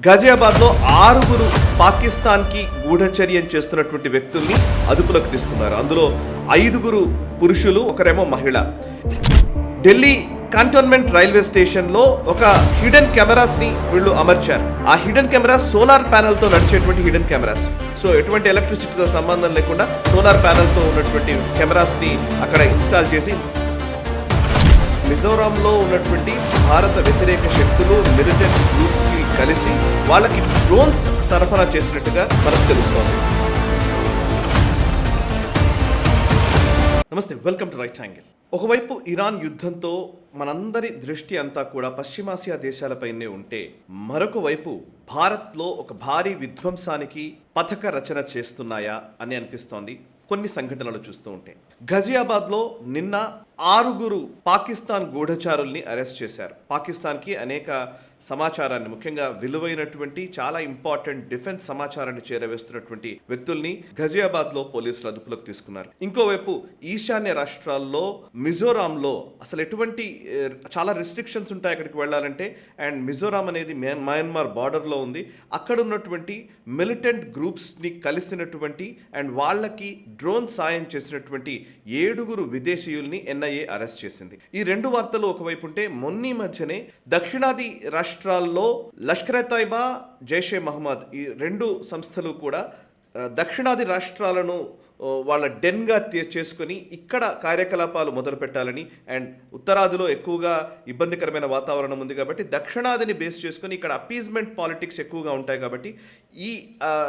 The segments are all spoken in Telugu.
గజియాబాద్లో 6 పాకిస్తాన్కి గూఢచర్యం చేస్తున్నటువంటి వ్యక్తుల్ని అదుపులోకి తీసుకున్నారు. అందులో 5 పురుషులు, ఒకరేమో మహిళ. ఢిల్లీ కంటోన్మెంట్ రైల్వే స్టేషన్లో ఒక హిడెన్ కెమెరాస్ ని వీళ్ళు అమర్చారు. ఆ హిడెన్ కెమెరాస్ సోలార్ ప్యానెల్ తో నడిచేటువంటి హిడెన్ కెమెరాస్. సో ఎటువంటి ఎలక్ట్రిసిటీతో సంబంధం లేకుండా సోలార్ ప్యానెల్ తో ఉన్నటువంటి కెమెరాస్ ని అక్కడ ఇన్స్టాల్ చేసి మిజోరాంలో ఉన్నటువంటి భారత వ్యతిరేక శక్తులు మిలిటెంట్ గ్రూప్స్ కి కలిసి వాళ్ళకి డ్రోన్స్ సరఫరా చేసినట్టుగా మనకు తెలుస్తోంది. నమస్తే, వెల్కమ్ టు రైట్ యాంగిల్. ఒకవైపు ఇరాన్ యుద్ధంతో మనందరి దృష్టి అంతా కూడా పశ్చిమాసియా దేశాలపైనే ఉంటే, మరొక వైపు భారత్లో ఒక భారీ విధ్వంసానికి పథక రచన చేస్తున్నాయా అని అనిపిస్తోంది కొన్ని సంఘటనలు చూస్తూ ఉంటే. గజియాబాద్లో నిన్న 6 పాకిస్తాన్ గూఢచారుల్ని అరెస్ట్ చేశారు. పాకిస్తాన్కి అనేక సమాచారాన్ని, ముఖ్యంగా విలువైనటువంటి చాలా ఇంపార్టెంట్ డిఫెన్స్ సమాచారాన్ని చేరవేస్తున్నటువంటి వ్యక్తుల్ని గజియాబాద్లో పోలీసులు అదుపులోకి తీసుకున్నారు. ఇంకోవైపు ఈశాన్య రాష్ట్రాల్లో మిజోరాంలో అసలు ఎటువంటి చాలా రెస్ట్రిక్షన్స్ ఉంటాయి అక్కడికి వెళ్ళాలంటే. అండ్ మిజోరాం అనేది మయన్మార్ బార్డర్లో ఉంది. అక్కడ ఉన్నటువంటి మిలిటెంట్ గ్రూప్స్ని కలిసినటువంటి అండ్ వాళ్ళకి డ్రోన్ సాయం చేసినటువంటి 7 విదేశీయుల్ని ఎన్ఐఏ అరెస్ట్ చేసింది. ఈ రెండు వార్తలు ఒకవైపు ఉంటే, మొన్నీ మధ్యనే దక్షిణాది రాష్ట్రాల్లో లష్కర్ ఎ తోయిబా, జైషే మహమ్మద్ ఈ 2 సంస్థలు కూడా దక్షిణాది రాష్ట్రాలను వాళ్ళ డెన్గా చేసుకొని ఇక్కడ కార్యకలాపాలు మొదలు పెట్టాలని, అండ్ ఉత్తరాదిలో ఎక్కువగా ఇబ్బందికరమైన వాతావరణం ఉంది కాబట్టి దక్షిణాదిని బేస్ చేసుకుని ఇక్కడ అపీజ్మెంట్ పాలిటిక్స్ ఎక్కువగా ఉంటాయి కాబట్టి ఈ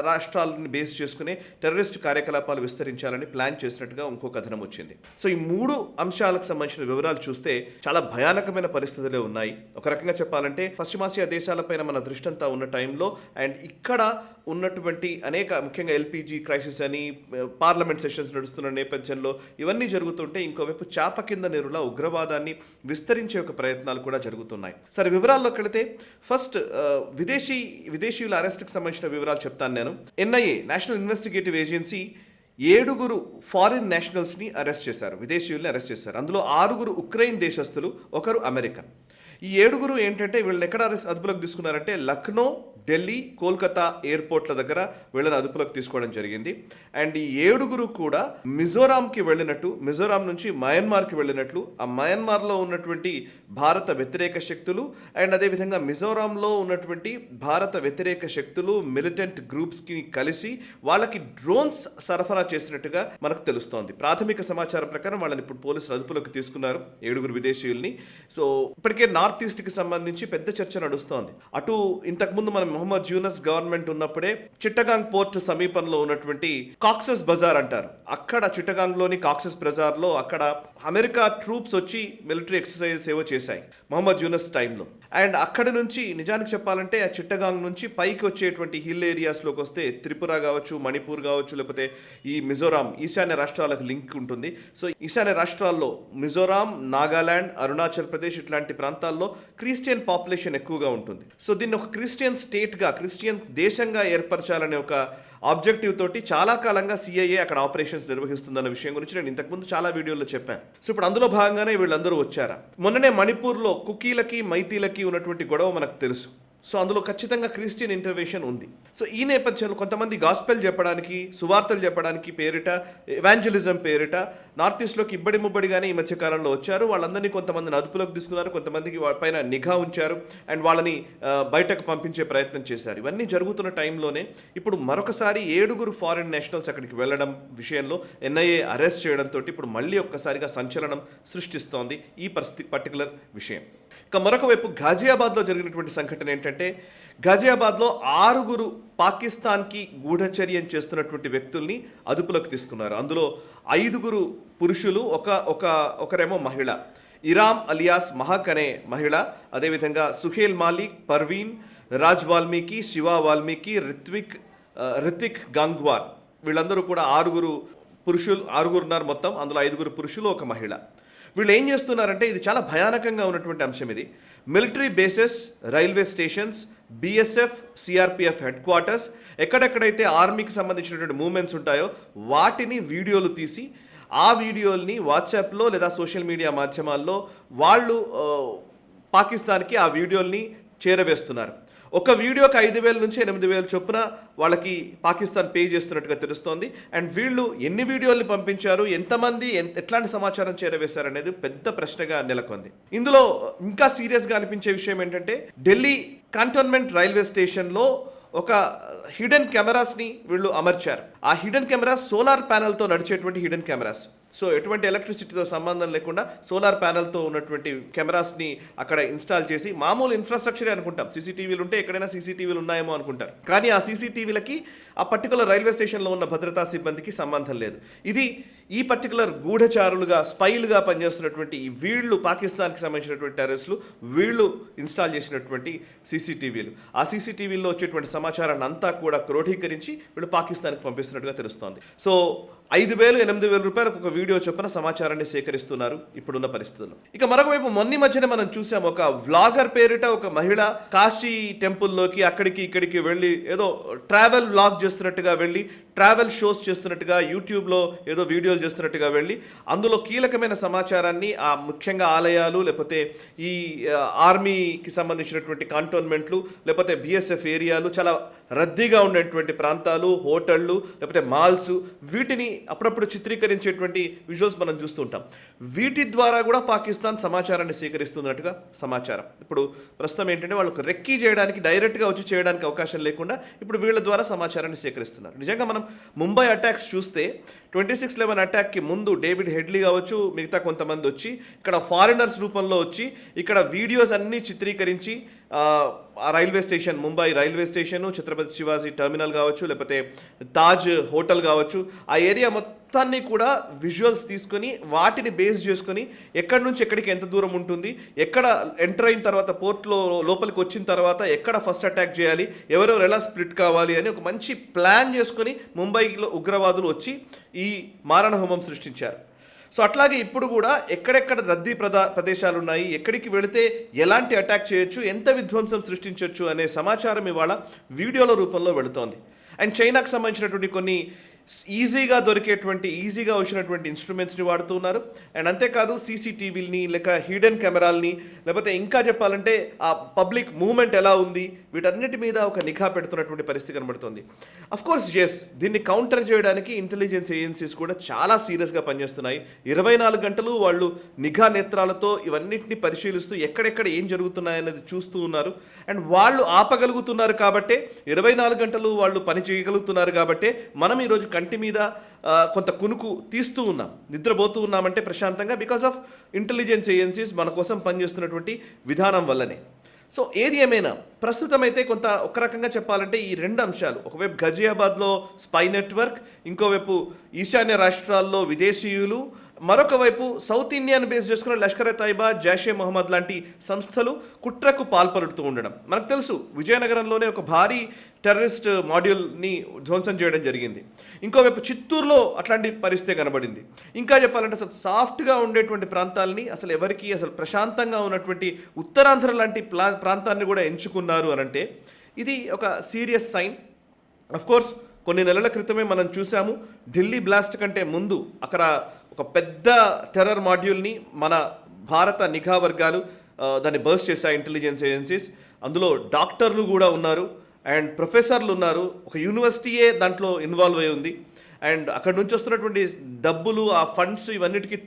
రాష్ట్రాలని బేస్ చేసుకునే టెర్రరిస్ట్ కార్యకలాపాలు విస్తరించాలని ప్లాన్ చేసినట్టుగా ఇంకో కథనం వచ్చింది. సో ఈ 3 అంశాలకు సంబంధించిన వివరాలు చూస్తే చాలా భయానకమైన పరిస్థితులే ఉన్నాయి. ఒక రకంగా చెప్పాలంటే పశ్చిమాసియా దేశాలపైన మన దృష్టి అంతా ఉన్న టైంలో అండ్ ఇక్కడ ఉన్నటువంటి అనేక, ముఖ్యంగా ఎల్పిజి క్రైసిస్ అని, పార్లమెంట్ సెషన్స్ నడుస్తున్న నేపథ్యంలో ఇవన్నీ జరుగుతుంటే, ఇంకోవైపు చాప కింద నీరులా ఉగ్రవాదాన్ని విస్తరించే ఒక ప్రయత్నాలు కూడా జరుగుతున్నాయి. సరే, వివరాల్లోకి వెళితే ఫస్ట్ విదేశీయుల అరెస్ట్కి సంబంధించిన వివరాలు చెప్తాను నేను. NIA, national investigative agency 7 foreign నేషనల్స్ని అరెస్ట్ చేశారు, విదేశీయుల్ని అరెస్ట్ చేశారు. అందులో 6 ఉక్రెయిన్ దేశస్తులు, ఒకరు అమెరికన్. ఈ 7 ఏంటంటే వీళ్ళని ఎక్కడ అదుపులోకి తీసుకున్నారంటే లక్నో, ఢిల్లీ, కోల్కతా ఎయిర్పోర్ట్ల దగ్గర వీళ్ళని అదుపులోకి తీసుకోవడం జరిగింది. అండ్ ఈ 7 కూడా మిజోరాంకి వెళ్ళినట్టు, మిజోరాం నుంచి మయన్మార్కి వెళ్ళినట్లు, ఆ మయన్మార్లో ఉన్నటువంటి భారత వ్యతిరేక శక్తులు అండ్ అదేవిధంగా మిజోరాంలో ఉన్నటువంటి భారత వ్యతిరేక శక్తులు మిలిటెంట్ గ్రూప్స్కి కలిసి వాళ్ళకి డ్రోన్స్ సరఫరా చేసినట్టుగా మనకు తెలుస్తోంది. ప్రాథమిక సమాచారం ప్రకారం వాళ్ళని ఇప్పుడు పోలీసులు అదుపులోకి తీసుకున్నారు, 7 విదేశీయుల్ని. సో ఇప్పటికే నార్త్ ఈస్ట్కి సంబంధించి పెద్ద చర్చ నడుస్తోంది. అటు ఇంతకుముందు మనం మొహమ్మద్ యూనస్ గవర్నమెంట్ ఉన్నప్పుడే చిట్టగాంగ్ పోర్ట్ సమీపంలో ఉన్నటువంటి కాక్సస్ బజార్ అంటారు, అక్కడ చిట్టగాంగ్లోని కాక్సస్ బజార్లో అక్కడ అమెరికా ట్రూప్స్ వచ్చి మిలిటరీ ఎక్సర్సైజెస్ ఏవో చేశాయి మొహమ్మద్ యూనస్ టైంలో. అండ్ అక్కడి నుంచి నిజానికి చెప్పాలంటే ఆ చిట్టగాంగ్ నుంచి పైకి వచ్చేటువంటి హిల్ ఏరియాస్లోకి వస్తే త్రిపుర కావచ్చు, మణిపూర్ కావచ్చు, లేకపోతే ఈ మిజోరాం, ఈశాన్య రాష్ట్రాలకు లింక్ ఉంటుంది. సో ఈశాన్య రాష్ట్రాల్లో మిజోరాం, నాగాలాండ్, అరుణాచల్ ప్రదేశ్ ఇట్లాంటి ప్రాంతాల్లో క్రిస్టియన్ పాపులేషన్ ఎక్కువగా ఉంటుంది. సో దీన్ని ఒక క్రిస్టియన్ స్టేట్గా, క్రిస్టియన్ దేశంగా ఏర్పరచాలనే ఒక ఆబ్జెక్టివ్ తోటి చాలా కాలంగా సిఐఏ అక్కడ ఆపరేషన్స్ నిర్వహిస్తుందన్న విషయం గురించి నేను ఇంతకుముందు చాలా వీడియోల్లో చెప్పాను. సో ఇప్పుడు అందులో భాగంగానే వీళ్ళందరూ వచ్చారా. మొన్ననే మణిపూర్లో కుకీలకి, మైతీలకి ఉన్నటువంటి గొడవ మనకు తెలుసు. సో అందులో ఖచ్చితంగా క్రిస్టియన్ ఇంటర్వెన్షన్ ఉంది. సో ఈ నేపథ్యంలో కొంతమంది గాస్పెల్ చెప్పడానికి, సువార్తలు చెప్పడానికి పేరిట, ఎవాంజలిజం పేరిట నార్త్ ఈస్ట్లోకి ఇబ్బడి ముబ్బడిగానే ఈ మధ్యకాలంలో వచ్చారు. వాళ్ళందరినీ కొంతమందిని అదుపులోకి తీసుకున్నారు, కొంతమందికి పైన నిఘా ఉంచారు అండ్ వాళ్ళని బయటకు పంపించే ప్రయత్నం చేశారు. ఇవన్నీ జరుగుతున్న టైంలోనే ఇప్పుడు మరొకసారి 7 ఫారిన్ నేషనల్స్ అక్కడికి వెళ్ళడం విషయంలో ఎన్ఐఏ అరెస్ట్ చేయడంతో ఇప్పుడు మళ్ళీ ఒక్కసారిగా సంచలనం సృష్టిస్తోంది ఈ పర్టికులర్ విషయం. ఇక మరొక వైపు ఘాజియాబాద్లో జరిగినటువంటి సంఘటన ఏంటంటే, ఘాజియాబాద్లో 6 పాకిస్తాన్కి గూఢచర్యం చేస్తున్నటువంటి వ్యక్తుల్ని అదుపులోకి తీసుకున్నారు. అందులో 5 పురుషులు, ఒకరేమో మహిళ. ఇరామ్ అలియాస్ మహక్ అనే మహిళ, అదేవిధంగా సుహేల్ మాలిక్, పర్వీన్, రాజ్ వాల్మీకి, శివా వాల్మీకి, రితిక్ గంగ్వార్, వీళ్ళందరూ కూడా 6 పురుషులు. 6 ఉన్నారు మొత్తం, అందులో 5 పురుషులు, ఒక మహిళ. వీళ్ళు ఏం చేస్తున్నారంటే, ఇది చాలా భయానకంగా ఉన్నటువంటి అంశం ఇది. Military bases, railway stations, BSF, CRPF head quarters, ఎక్కడెక్కడైతే ఆర్మీకి సంబంధించినటువంటి మూవ్మెంట్స్ ఉంటాయో వాటిని వీడియోలు తీసి ఆ వీడియోల్ని వాట్సాప్లో లేదా సోషల్ మీడియా మాధ్యమాల్లో వాళ్ళు పాకిస్తాన్కి ఆ వీడియోల్ని చేరవేస్తున్నారు. ఒక వీడియోకి 5,000 నుంచి 8,000 చొప్పున వాళ్ళకి పాకిస్తాన్ పే చేస్తున్నట్టుగా తెలుస్తోంది. అండ్ వీళ్ళు ఎన్ని వీడియోల్ని పంపించారు, ఎంతమంది ఎట్లాంటి సమాచారం చేరవేశారు అనేది పెద్ద ప్రశ్నగా నెలకొంది. ఇందులో ఇంకా సీరియస్గా అనిపించే విషయం ఏంటంటే, ఢిల్లీ కంటోన్మెంట్ రైల్వే స్టేషన్లో ఒక హిడెన్ కెమెరాస్ని వీళ్ళు అమర్చారు. ఆ హిడెన్ కెమెరాస్ సోలార్ ప్యానెల్తో నడిచేటువంటి హిడెన్ కెమెరాస్. సో ఎటువంటి ఎలక్ట్రిసిటీతో సంబంధం లేకుండా సోలార్ ప్యానెల్తో ఉన్నటువంటి కెమెరాస్ని అక్కడ ఇన్స్టాల్ చేసి, మామూలు ఇన్ఫ్రాస్ట్రక్చరే అనుకుంటాం, సీసీటీవీలు ఉంటే ఎక్కడైనా సీసీటీవీలు ఉన్నాయేమో అనుకుంటారు, కానీ ఆ సీసీటీవీలకి ఆ పర్టికులర్ రైల్వే స్టేషన్లో ఉన్న భద్రతా సిబ్బందికి సంబంధం లేదు. ఇది ఈ పర్టికులర్ గూఢచారులుగా, స్పైలుగా పనిచేస్తున్నటువంటి వీళ్ళు, పాకిస్తాన్కి సంబంధించినటువంటి టెర్రరిస్టులు, వీళ్ళు ఇన్స్టాల్ చేసినటువంటి సీసీటీవీలు. ఆ సీసీటీవీల్లో వచ్చేటువంటి సమాచారాన్ని అంతా కూడా క్రోఢీకరించి వీళ్ళు పాకిస్తాన్కి పంపిస్తున్నట్టుగా తెలుస్తోంది. సో 5,000, 8,000 రూపాయలకు ఒక వీడియో చొప్పున సమాచారాన్ని సేకరిస్తున్నారు ఇప్పుడున్న పరిస్థితుల్లో. ఇక మరొక వైపు మొన్న మధ్యన మనం చూసాం, ఒక వ్లాగర్ పేరిట ఒక మహిళ కాశీ టెంపుల్లోకి అక్కడికి ఇక్కడికి వెళ్ళి ఏదో ట్రావెల్ వ్లాగ్ చేస్తున్నట్టుగా వెళ్ళి, ట్రావెల్ షోస్ చేస్తున్నట్టుగా, యూట్యూబ్లో ఏదో వీడియోలు చేస్తున్నట్టుగా వెళ్ళి, అందులో కీలకమైన సమాచారాన్ని, ఆ ముఖ్యంగా ఆలయాలు, లేకపోతే ఈ ఆర్మీకి సంబంధించినటువంటి కంటోన్మెంట్లు, లేకపోతే బిఎస్ఎఫ్ ఏరియాలు, చాలా రద్దీగా ఉండేటువంటి ప్రాంతాలు, హోటళ్ళు, లేకపోతే మాల్స్, వీటిని అప్పుడప్పుడు చిత్రీకరించేటువంటి విజువల్స్ మనం చూస్తూ ఉంటాం. వీటి ద్వారా కూడా పాకిస్తాన్ సమాచారాన్ని సేకరిస్తున్నట్టుగా సమాచారం. ఇప్పుడు ప్రస్తుతం ఏంటంటే, వాళ్ళకు రెక్కీ చేయడానికి, డైరెక్ట్గా వచ్చి చేయడానికి అవకాశం లేకుండా ఇప్పుడు వీళ్ళ ద్వారా సమాచారాన్ని సేకరిస్తున్నారు. నిజంగా మనం ముంబై అటాక్స్ చూస్తే 26/11 అటాక్కి ముందు డేవిడ్ హెడ్లీ కావచ్చు, మిగతా కొంతమంది వచ్చి ఇక్కడ ఫారినర్స్ రూపంలో వచ్చి ఇక్కడ వీడియోస్ అన్నీ చిత్రీకరించి ఆ railway station, Mumbai railway station, Chhatrapati Shivaji terminal కావచ్చు, లేకపోతే తాజ్ హోటల్ కావచ్చు, ఆ ఏరియా మొత్తాన్ని కూడా విజువల్స్ తీసుకొని వాటిని బేస్ చేసుకొని ఎక్కడి నుంచి ఎక్కడికి ఎంత దూరం ఉంటుంది, ఎక్కడ ఎంటర్ అయిన తర్వాత పోర్ట్లో లోపలికి వచ్చిన తర్వాత ఎక్కడ ఫస్ట్ అటాక్ చేయాలి, ఎవరెవరు ఎలా స్ప్లిట్ కావాలి అని ఒక మంచి ప్లాన్ చేసుకొని ముంబైలో ఉగ్రవాదులు వచ్చి ఈ మారణహోమం సృష్టించారు. సో అట్లాగే ఇప్పుడు కూడా ఎక్కడెక్కడ రద్దీ ప్రదేశాలు ఉన్నాయి, ఎక్కడికి వెళితే ఎలాంటి అటాక్ చేయొచ్చు, ఎంత విధ్వంసం సృష్టించవచ్చు అనే సమాచారం ఇవాళ వీడియోల రూపంలో వెళుతోంది. అండ్ చైనాకు సంబంధించినటువంటి కొన్ని ఈజీగా వచ్చినటువంటి ఇన్స్ట్రుమెంట్స్ని వాడుతున్నారు. అండ్ అంతేకాదు సీసీటీవీలని, లేక హిడెన్ కెమెరాల్ని, లేకపోతే ఇంకా చెప్పాలంటే ఆ పబ్లిక్ మూవ్మెంట్ ఎలా ఉంది, వీటన్నిటి మీద ఒక నిఘా పెడుతున్నటువంటి పరిస్థితి కనబడుతుంది. అఫ్కోర్స్ ఎస్, దీన్ని కౌంటర్ చేయడానికి ఇంటెలిజెన్స్ ఏజెన్సీస్ కూడా చాలా సీరియస్గా పనిచేస్తున్నాయి. 24 గంటలు వాళ్ళు నిఘా నేత్రాలతో ఇవన్నింటినీ పరిశీలిస్తూ ఎక్కడెక్కడ ఏం జరుగుతున్నాయన్నది చూస్తూ ఉన్నారు. అండ్ వాళ్ళు ఆపగలుగుతున్నారు కాబట్టే, 24 గంటలు వాళ్ళు పని చేయగలుగుతున్నారు కాబట్టే మనం ఈరోజు కంటి మీద కొంత కునుకు తీస్తూ ఉన్నాం, నిద్రపోతూ ఉన్నామంటే ప్రశాంతంగా, బికాస్ ఆఫ్ ఇంటెలిజెన్స్ ఏజెన్సీస్ మన కోసం పనిచేస్తున్నటువంటి విధానం వల్లనే. సో ఏది ఏమైనా ప్రస్తుతం అయితే కొంత ఒక రకంగా చెప్పాలంటే ఈ రెండు అంశాలు, ఒకవైపు గజియాబాద్లో స్పై నెట్వర్క్, ఇంకోవైపు ఈశాన్య రాష్ట్రాల్లో విదేశీయులు, మరొక వైపు సౌత్ ఇండియాను బేస్ చేసుకున్న లష్కర్ తైబా, జైషే మొహమ్మద్ లాంటి సంస్థలు కుట్రకు పాల్పడుతూ ఉండడం మనకు తెలుసు. విజయనగరంలోనే ఒక భారీ టెర్రరిస్ట్ మాడ్యూల్ని ధ్వంసం చేయడం జరిగింది. ఇంకోవైపు చిత్తూరులో అట్లాంటి పరిస్థితి కనబడింది. ఇంకా చెప్పాలంటే అసలు సాఫ్ట్గా ఉండేటువంటి ప్రాంతాలని అసలు ఎవరికి, అసలు ప్రశాంతంగా ఉన్నటువంటి ఉత్తరాంధ్ర లాంటి ప్రాంతాన్ని కూడా ఎంచుకున్నారు అనంటే ఇది ఒక సీరియస్ సైన్. అఫ్కోర్స్ కొన్ని నెలల క్రితమే మనం చూసాము, ఢిల్లీ బ్లాస్ట్ కంటే ముందు అక్కడ ఒక పెద్ద టెర్రర్ మాడ్యూల్ని మన భారత నిఘా వర్గాలు దాన్ని బర్స్ట్ చేశాయి, ఇంటెలిజెన్స్ ఏజెన్సీస్. అందులో డాక్టర్లు కూడా ఉన్నారు అండ్ ప్రొఫెసర్లు ఉన్నారు, ఒక యూనివర్సిటీయే దాంట్లో ఇన్వాల్వ్ అయి ఉంది. అండ్ అక్కడ నుంచి వస్తున్నటువంటి డబ్బులు, ఆ ఫండ్స్, ఇవన్నిటికీ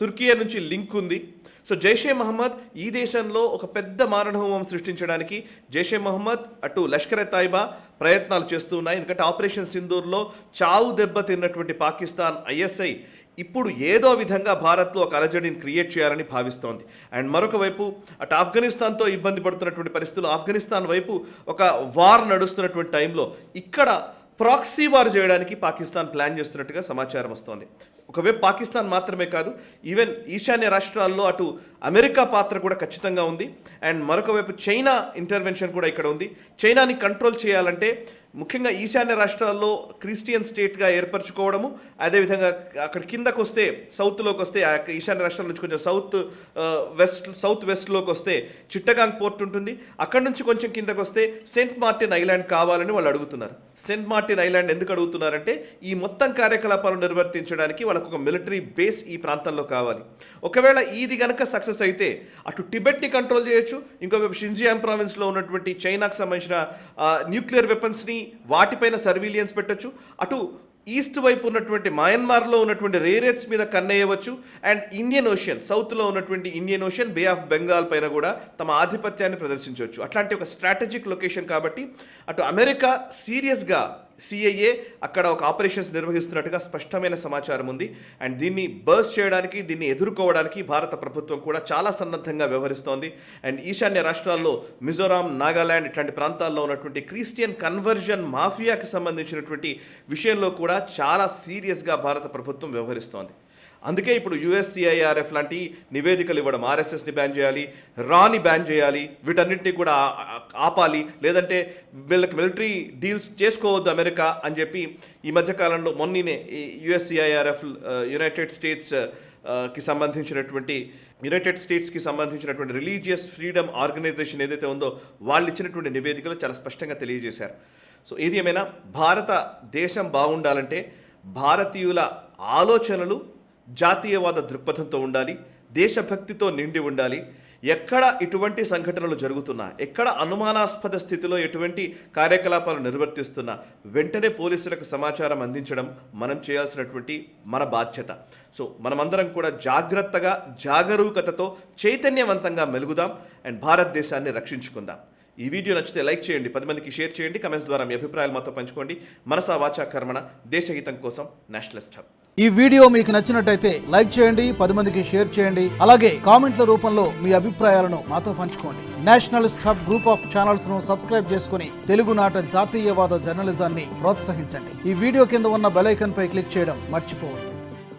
తుర్కియా నుంచి లింక్ ఉంది. సో జైషే మహమ్మద్ ఈ దేశంలో ఒక పెద్ద మారణహోమం సృష్టించడానికి జైషే మహమ్మద్ అటు లష్కర్ తైబా ప్రయత్నాలు చేస్తూ ఉన్నాయి. ఎందుకంటే ఆపరేషన్ సింధూర్లో చావు దెబ్బ తిన్నటువంటి పాకిస్తాన్ ఐఎస్ఐ ఇప్పుడు ఏదో విధంగా భారత్లో ఒక అలజడిని క్రియేట్ చేయాలని భావిస్తోంది. అండ్ మరొక వైపు అటు ఆఫ్ఘనిస్తాన్తో ఇబ్బంది పడుతున్నటువంటి పరిస్థితులు, ఆఫ్ఘనిస్తాన్ వైపు ఒక వార్ నడుస్తున్నటువంటి టైంలో ఇక్కడ ప్రాక్సీ వార్ చేయడానికి పాకిస్తాన్ ప్లాన్ చేస్తున్నట్టుగా సమాచారం వస్తోంది. ఒకవైపు పాకిస్తాన్ మాత్రమే కాదు, ఈవెన్ ఈశాన్య రాష్ట్రాల్లో అటు అమెరికా పాత్ర కూడా ఖచ్చితంగా ఉంది. అండ్ మరొక వైపు చైనా ఇంటర్వెన్షన్ కూడా ఇక్కడ ఉంది. చైనాని కంట్రోల్ చేయాలంటే ముఖ్యంగా ఈశాన్య రాష్ట్రాల్లో క్రిస్టియన్ స్టేట్గా ఏర్పరచుకోవడము, అదేవిధంగా అక్కడ కిందకు వస్తే సౌత్లోకి వస్తే ఈశాన్య రాష్ట్రాల నుంచి కొంచెం సౌత్ వెస్ట్లోకి వస్తే చిట్టగాంగ్ పోర్ట్ ఉంటుంది. అక్కడ నుంచి కొంచెం కిందకు వస్తే సెయింట్ మార్టిన్ ఐలాండ్ కావాలని వాళ్ళు అడుగుతున్నారు. సెయింట్ మార్టిన్ ఐలాండ్ ఎందుకు అడుగుతున్నారంటే ఈ మొత్తం కార్యకలాపాలు నిర్వర్తించడానికి వాళ్ళకు ఒక మిలిటరీ బేస్ ఈ ప్రాంతంలో కావాలి. ఒకవేళ ఇది కనుక సక్సెస్ అయితే అటు టిబెట్ని కంట్రోల్ చేయొచ్చు, ఇంకోవైపు షింజియాంగ్ ప్రావిన్స్లో ఉన్నటువంటి చైనాకు సంబంధించిన న్యూక్లియర్ వెపన్స్ని వాటిపైన సర్వీలియన్స్ పెట్టొచ్చు, అటు ఈస్ట్ వైపు ఉన్నటువంటి మయన్మార్లో ఉన్నటువంటి రేరేట్స్ మీద కన్నేయవచ్చు, అండ్ ఇండియన్ ఓషన్ సౌత్లో ఉన్నటువంటి Indian ocean, bay of Bengal పైన కూడా తమ ఆధిపత్యాన్ని ప్రదర్శించవచ్చు. అట్లాంటి ఒక స్ట్రాటజిక్ లొకేషన్ కాబట్టి అటు అమెరికా సీరియస్గా సిఐఏ అక్కడ ఒక ఆపరేషన్స్ నిర్వహిస్తున్నట్టుగా స్పష్టమైన సమాచారం ఉంది. అండ్ దీన్ని బర్స్ట్ చేయడానికి, దీన్ని ఎదుర్కోవడానికి భారత ప్రభుత్వం కూడా చాలా సన్నద్ధంగా వ్యవహరిస్తోంది. అండ్ ఈశాన్య రాష్ట్రాల్లో మిజోరాం, నాగాలాండ్ ఇట్లాంటి ప్రాంతాల్లో ఉన్నటువంటి క్రిస్టియన్ కన్వర్జన్ మాఫియాకి సంబంధించినటువంటి విషయంలో కూడా చాలా సీరియస్గా భారత ప్రభుత్వం వ్యవహరిస్తోంది. అందుకే ఇప్పుడు USCIRF లాంటి నివేదికలు ఇవ్వడం, RSSని బ్యాన్ చేయాలి, రాని బ్యాన్ చేయాలి, వీటన్నిటిని కూడా ఆపాలి, లేదంటే వీళ్ళకి మిలిటరీ డీల్స్ చేసుకోవద్దు అమెరికా అని చెప్పి ఈ మధ్యకాలంలో మొన్ననే USCIRF యునైటెడ్ స్టేట్స్కి సంబంధించినటువంటి రిలీజియస్ ఫ్రీడమ్ ఆర్గనైజేషన్ ఏదైతే ఉందో వాళ్ళు ఇచ్చినటువంటి నివేదికలు చాలా స్పష్టంగా తెలియజేశారు. సో ఏది ఏమైనా భారతదేశం బాగుండాలంటే భారతీయుల ఆలోచనలు జాతీయవాద దృక్పథంతో ఉండాలి, దేశభక్తితో నిండి ఉండాలి. ఎక్కడ ఇటువంటి సంఘటనలు జరుగుతున్నా, ఎక్కడ అనుమానాస్పద స్థితిలో ఎటువంటి కార్యకలాపాలు నిర్వర్తిస్తున్నా వెంటనే పోలీసులకు సమాచారం అందించడం మనం చేయాల్సినటువంటి మన బాధ్యత. సో మనమందరం కూడా జాగ్రత్తగా, జాగరూకతతో చైతన్యవంతంగా మెలుగుదాం అండ్ భారతదేశాన్ని రక్షించుకుందాం. ఈ వీడియో నచ్చితే లైక్ చేయండి, 10 మందికి షేర్ చేయండి, కమెంట్స్ ద్వారా మీ అభిప్రాయాలు మాతో పంచుకోండి. మనసా వాచా కర్మణ, దేశహితం కోసం నేషనలిస్ట్ హబ్. ఈ వీడియో మీకు నచ్చినట్టయితే లైక్ చేయండి, 10 మందికి షేర్ చేయండి, అలాగే కామెంట్ల రూపంలో మీ అభిప్రాయాలను మాతో పంచుకోండి. Nationalist hub group of channels ను సబ్స్క్రైబ్ చేసుకుని తెలుగునాట జాతీయవాద జర్నలిజాన్ని ప్రోత్సహించండి. ఈ వీడియో కింద ఉన్న బెల్ ఐకాన్ పై క్లిక్ చేయడం మర్చిపోవద్దు.